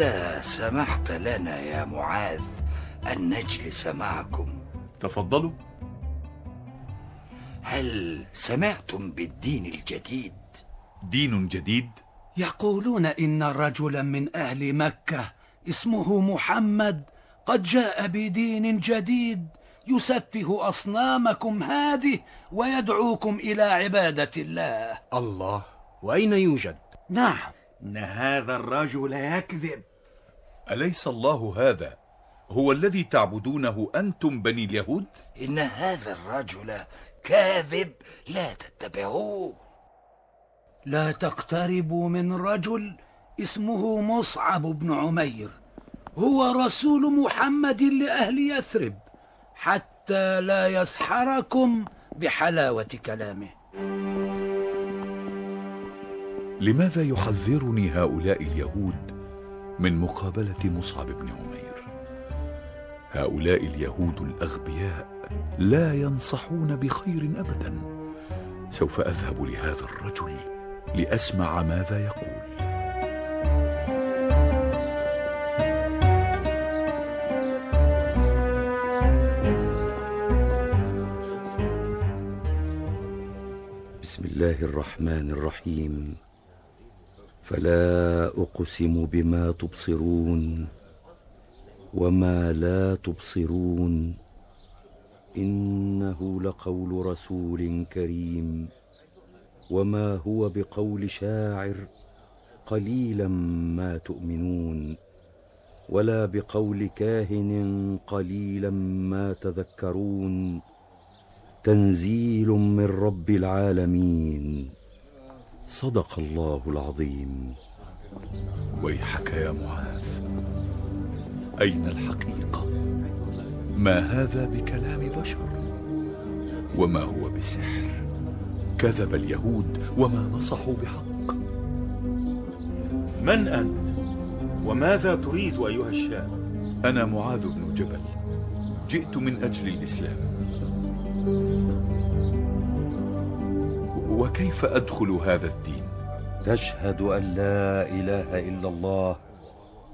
ألا سمحت لنا يا معاذ أن نجلس معكم؟ تفضلوا. هل سمعتم بالدين الجديد؟ دين جديد؟ يقولون إن رجلا من أهل مكة اسمه محمد قد جاء بدين جديد يسفه أصنامكم هذه ويدعوكم إلى عبادة الله. الله، وأين يوجد؟ نعم، إن هذا الرجل يكذب. أليس الله هذا هو الذي تعبدونه أنتم بني اليهود؟ إن هذا الرجل كاذب، لا تتبعوه. لا تقتربوا من رجل اسمه مصعب بن عمير، هو رسول محمد لأهل يثرب، حتى لا يسحركم بحلاوة كلامه. لماذا يحذرني هؤلاء اليهود من مقابلة مصعب بن عمير؟ هؤلاء اليهود الأغبياء لا ينصحون بخير أبدا. سوف أذهب لهذا الرجل لأسمع ماذا يقول. بسم الله الرحمن الرحيم. فلا أقسم بما تبصرون وما لا تبصرون إنه لقول رسول كريم وما هو بقول شاعر قليلا ما تؤمنون ولا بقول كاهن قليلا ما تذكرون تنزيل من رب العالمين. صدق الله العظيم. ويحك يا معاذ، أين الحقيقة؟ ما هذا بكلام بشر وما هو بسحر. كذب اليهود وما نصحوا بحق. من أنت وماذا تريد أيها الشاب؟ أنا معاذ بن جبل، جئت من أجل الإسلام. وكيف أدخل هذا الدين؟ تشهد أن لا إله إلا الله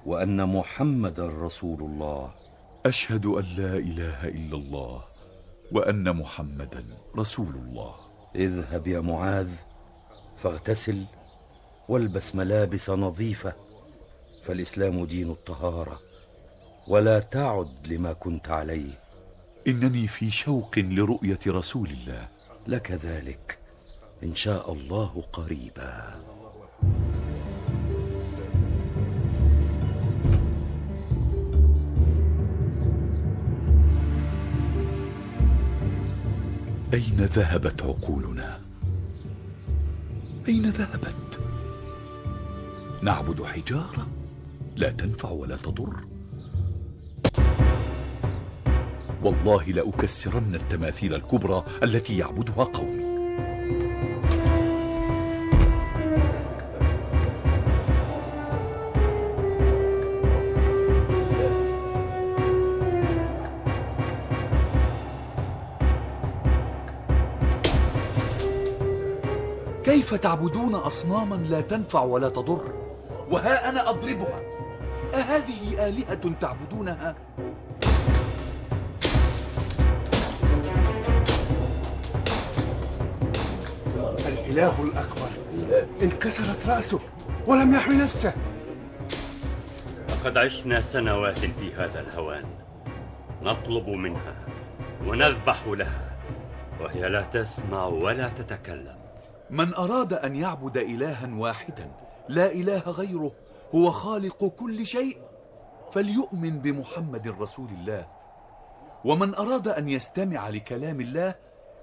وأن محمد رسول الله. أشهد أن لا إله إلا الله وأن محمدا رسول الله. اذهب يا معاذ فاغتسل والبس ملابس نظيفة، فالإسلام دين الطهارة، ولا تعد لما كنت عليه. إنني في شوق لرؤية رسول الله. لك ذلك إن شاء الله قريبا. أين ذهبت عقولنا؟ أين ذهبت؟ نعبد حجارة لا تنفع ولا تضر. والله لأكسرن التماثيل الكبرى التي يعبدها قومي. كيف تعبدون أصناما لا تنفع ولا تضر وها أنا أضربها؟ أهذه آلهة تعبدونها؟ الإله الأكبر انكسرت رأسه ولم يحمي نفسه. لقد عشنا سنوات في هذا الهوان نطلب منها ونذبح لها وهي لا تسمع ولا تتكلم. من أراد أن يعبد إلها واحدا لا إله غيره هو خالق كل شيء فليؤمن بمحمد رسول الله. ومن أراد أن يستمع لكلام الله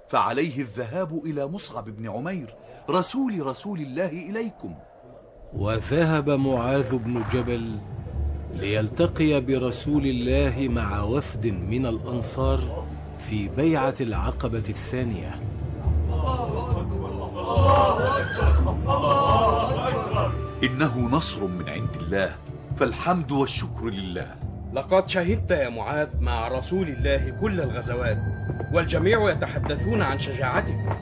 فعليه الذهاب إلى مصعب بن عمير رسول الله إليكم. وذهب معاذ بن جبل ليلتقي برسول الله مع وفد من الأنصار في بيعة العقبة الثانية. إنه نصر من عند الله فالحمد والشكر لله. لقد شهدت يا معاذ مع رسول الله كل الغزوات والجميع يتحدثون عن شجاعتك.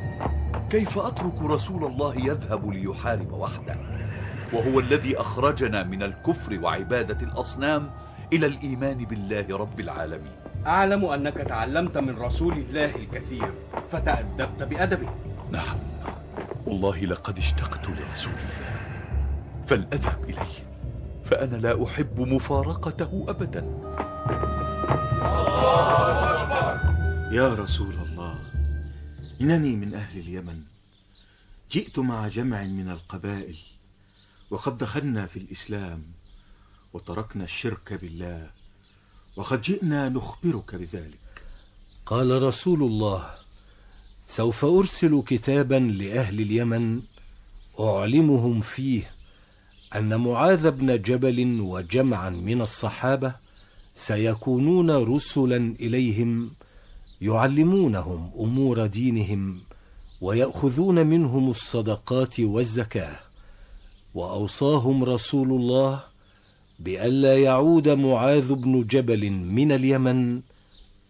كيف أترك رسول الله يذهب ليحارب وحده؟ وهو الذي أخرجنا من الكفر وعبادة الأصنام إلى الإيمان بالله رب العالمين. أعلم أنك تعلمت من رسول الله الكثير فتأدبت بأدبه. نعم، والله لقد اشتقت لرسول الله، فلأذهب إليه، فأنا لا أحب مفارقته أبدا. يا رسول الله، إنني من أهل اليمن، جئت مع جمع من القبائل، وقد دخلنا في الإسلام وتركنا الشرك بالله، وقد جئنا نخبرك بذلك. قال رسول الله: سوف أرسل كتابا لأهل اليمن أعلمهم فيه أن معاذ بن جبل وجمعا من الصحابة سيكونون رسلا إليهم يعلمونهم أمور دينهم ويأخذون منهم الصدقات والزكاة. وأوصاهم رسول الله بألا يعود معاذ بن جبل من اليمن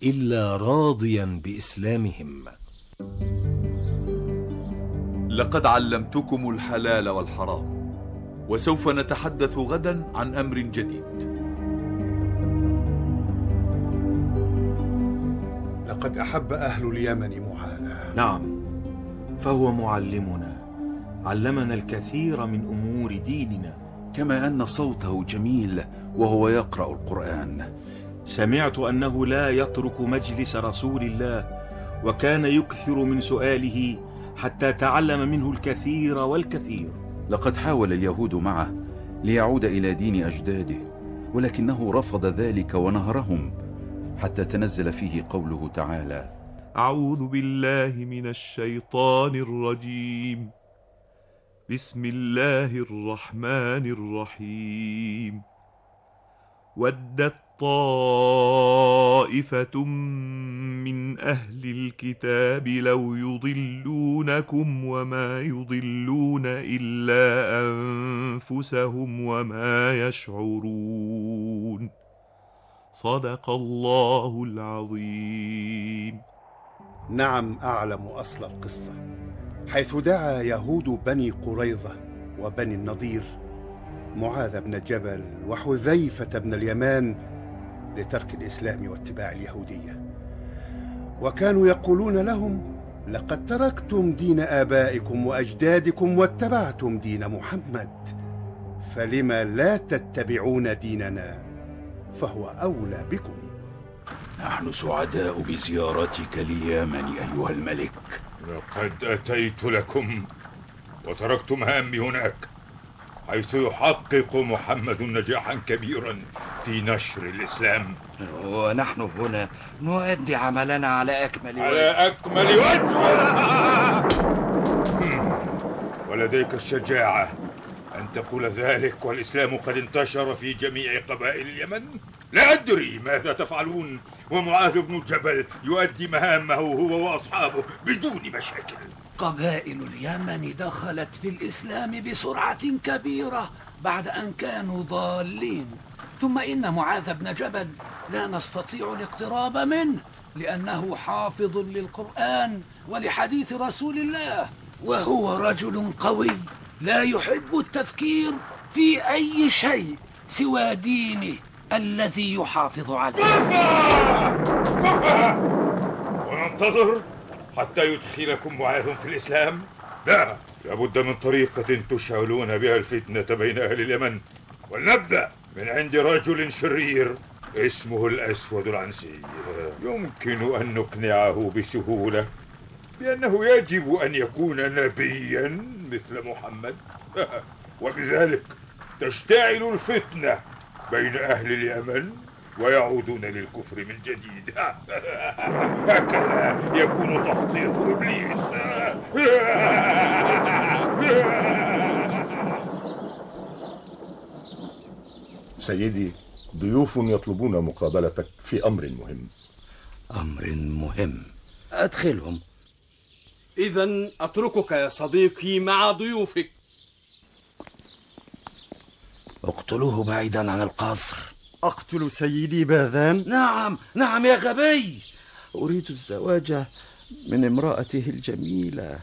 إلا راضيا بإسلامهم. لقد علمتكم الحلال والحرام، وسوف نتحدث غدا عن أمر جديد. لقد أحب أهل اليمن معاذا. نعم، فهو معلمنا، علمنا الكثير من أمور ديننا، كما أن صوته جميل وهو يقرأ القرآن. سمعت أنه لا يترك مجلس رسول الله، وكان يكثر من سؤاله حتى تعلم منه الكثير والكثير. لقد حاول اليهود معه ليعود إلى دين أجداده، ولكنه رفض ذلك ونهرهم، حتى تنزل فيه قوله تعالى: أعوذ بالله من الشيطان الرجيم، بسم الله الرحمن الرحيم. ودت طائفة من أهل الكتاب لو يضلونكم وما يضلون إلا أنفسهم وما يشعرون. صدق الله العظيم. نعم، أعلم أصل القصة، حيث دعا يهود بني قريظة وبني النضير معاذ بن جبل وحذيفة بن اليمان لترك الإسلام واتباع اليهودية، وكانوا يقولون لهم: لقد تركتم دين آبائكم وأجدادكم واتبعتم دين محمد، فلم لا تتبعون ديننا فهو أولى بكم. نحن سعداء بزيارتك لليمن أيها الملك. لقد أتيت لكم وتركت مهامي هناك، حيث يحقق محمد نجاحا كبيرا في نشر الإسلام، ونحن هنا نؤدي عملنا على أكمل وجه. ولديك الشجاعة أن تقول ذلك والإسلام قد انتشر في جميع قبائل اليمن؟ لا أدري ماذا تفعلون ومعاذ بن جبل يؤدي مهامه هو وأصحابه بدون مشاكل. قبائل اليمن دخلت في الإسلام بسرعة كبيرة بعد أن كانوا ضالين، ثم إن معاذ بن جبل لا نستطيع الاقتراب منه لأنه حافظ للقرآن ولحديث رسول الله، وهو رجل قوي لا يحب التفكير في أي شيء سوى دينه الذي يحافظ عليه. وننتظر حتى يدخلكم معاذ في الإسلام؟ لا، لابد من طريقة تشعلون بها الفتنة بين أهل اليمن، ولنبدأ من عند رجل شرير اسمه الأسود العنسي. يمكن أن نقنعه بسهولة بأنه يجب أن يكون نبيا مثل محمد، وبذلك تشتعل الفتنة بين أهل اليمن ويعودون للكفر من جديد. هكذا يكون تخطيط إبليس. سيدي، ضيوف يطلبون مقابلتك في أمر مهم. أمر مهم؟ أدخلهم. إذن أتركك يا صديقي مع ضيوفك. اقتلوه بعيدا عن القصر. أقتل سيدي باذان؟ نعم يا غبي، أريد الزواج من امرأته الجميلة.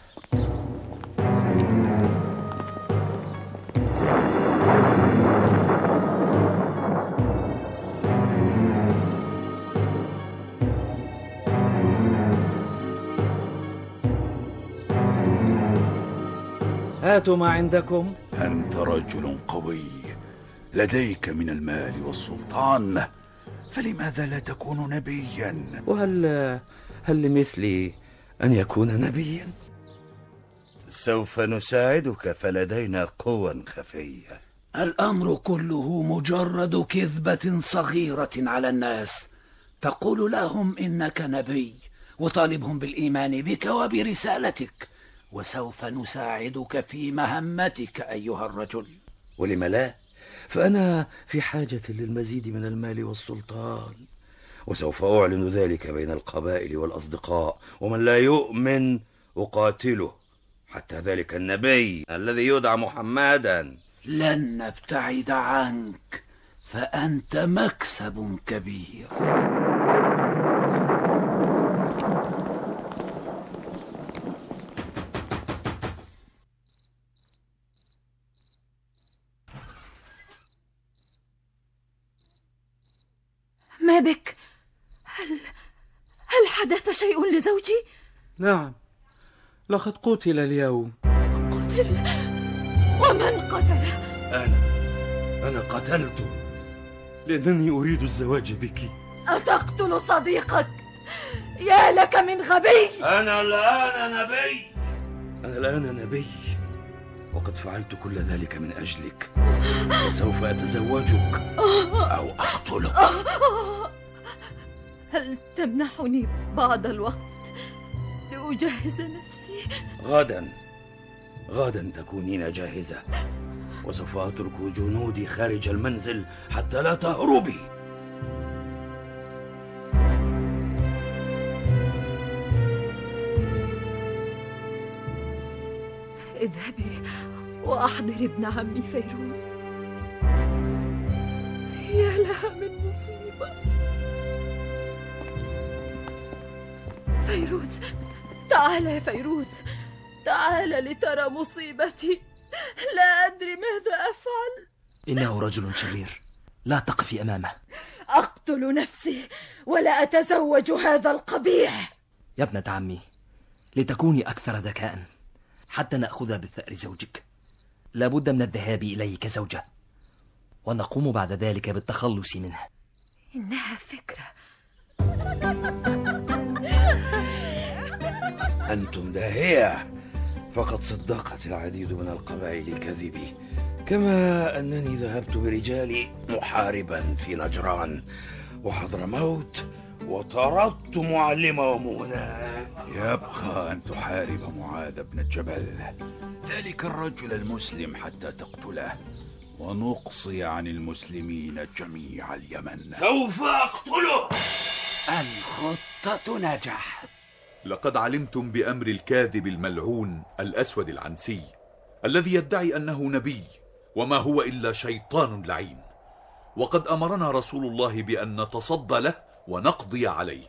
هاتوا ما عندكم. أنت رجل قوي لديك من المال والسلطان، فلماذا لا تكون نبيا؟ وهل لمثلي أن يكون نبيا؟ سوف نساعدك، فلدينا قوى خفية. الأمر كله مجرد كذبة صغيرة على الناس، تقول لهم إنك نبي وطالبهم بالإيمان بك وبرسالتك، وسوف نساعدك في مهمتك أيها الرجل. ولم لا؟ فأنا في حاجة للمزيد من المال والسلطان، وسوف أعلن ذلك بين القبائل والأصدقاء، ومن لا يؤمن أقاتله، حتى ذلك النبي الذي يدعى محمدا. لن نبتعد عنك، فأنت مكسب كبير. ما بك؟ هل حدث شيء لزوجي؟ نعم، لقد قتل اليوم. قتل؟ ومن قتله؟ أنا قتلته لأنني أريد الزواج بك. أتقتل صديقك؟ يا لك من غبي! أنا الآن نبي، وقد فعلت كل ذلك من أجلك، وسوف أتزوجك أو أقتلك. هل تمنحني بعض الوقت لأجهز نفسي؟ غدا تكونين جاهزة، وسوف أترك جنودي خارج المنزل حتى لا تهربي. اذهبي وأحضري ابن عمي فيروز. يا لها من مصيبة. فيروز، تعال يا فيروز، تعال لترى مصيبتي. لا أدري ماذا أفعل. إنه رجل شرير، لا تقفي أمامه. أقتل نفسي ولا أتزوج هذا القبيح. يا ابنة عمي، لتكوني أكثر ذكاء حتى نأخذ بثأر زوجك، لابد من الذهاب إليه كزوجة، ونقوم بعد ذلك بالتخلص منه. إنها فكرة. أنتم داهية، فقد صدقت العديد من القبائل كذبي، كما أنني ذهبت برجالي محاربا في نجران وحضرموت وطردت معلمهم هناك. يبقى أن تحارب معاذ بن جبل، ذلك الرجل المسلم، حتى تقتله ونقصي عن المسلمين جميع اليمن. سوف أقتله. الخطة نجحت. لقد علمتم بأمر الكاذب الملعون الأسود العنسي الذي يدعي أنه نبي، وما هو إلا شيطان لعين، وقد أمرنا رسول الله بأن نتصدى له ونقضي عليه.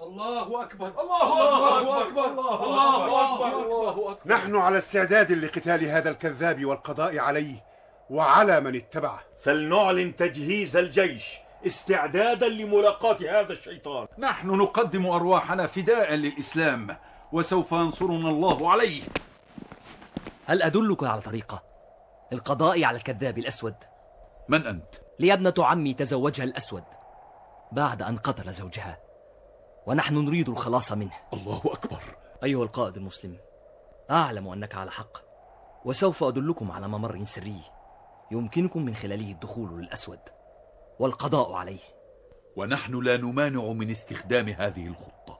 الله أكبر، الله أكبر، الله أكبر. نحن على استعداد لقتال هذا الكذاب والقضاء عليه وعلى من اتبعه. فلنعلن تجهيز الجيش استعدادا لملاقاة هذا الشيطان. نحن نقدم أرواحنا فداء للإسلام، وسوف ينصرنا الله عليه. هل أدلك على طريقة للقضاء على الكذاب الأسود؟ من أنت؟ لي ابنة عمي تزوجها الأسود بعد أن قتل زوجها، ونحن نريد الخلاص منه. الله أكبر. أيها القائد المسلم، أعلم أنك على حق، وسوف أدلكم على ممر سري يمكنكم من خلاله الدخول للأسود والقضاء عليه، ونحن لا نمانع من استخدام هذه الخطة.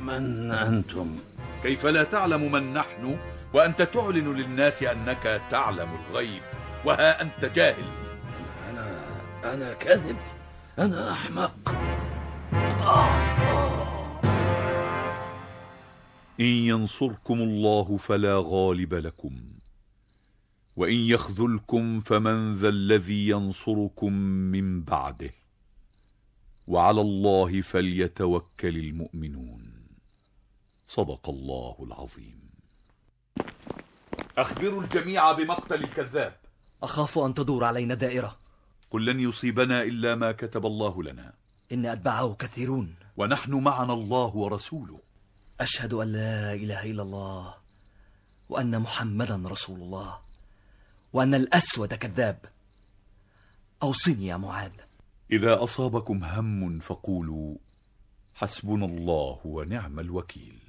من أنتم؟ كيف لا تعلم من نحن وأنت تعلن للناس أنك تعلم الغيب، وها أنت جاهل؟ أنا كاذب، أنا أحمق. إن ينصركم الله فلا غالب لكم، وإن يخذلكم فمن ذا الذي ينصركم من بعده، وعلى الله فليتوكل المؤمنون. صدق الله العظيم. أخبروا الجميع بمقتل الكذاب. أخاف أن تدور علينا دائرة. قل لن يصيبنا إلا ما كتب الله لنا. إن أتباعه كثيرون، ونحن معنا الله ورسوله. أشهد أن لا إله إلا الله وأن محمدا رسول الله وأن الأسود كذاب. أوصني يا معاذ. إذا أصابكم هم فقولوا حسبنا الله ونعم الوكيل.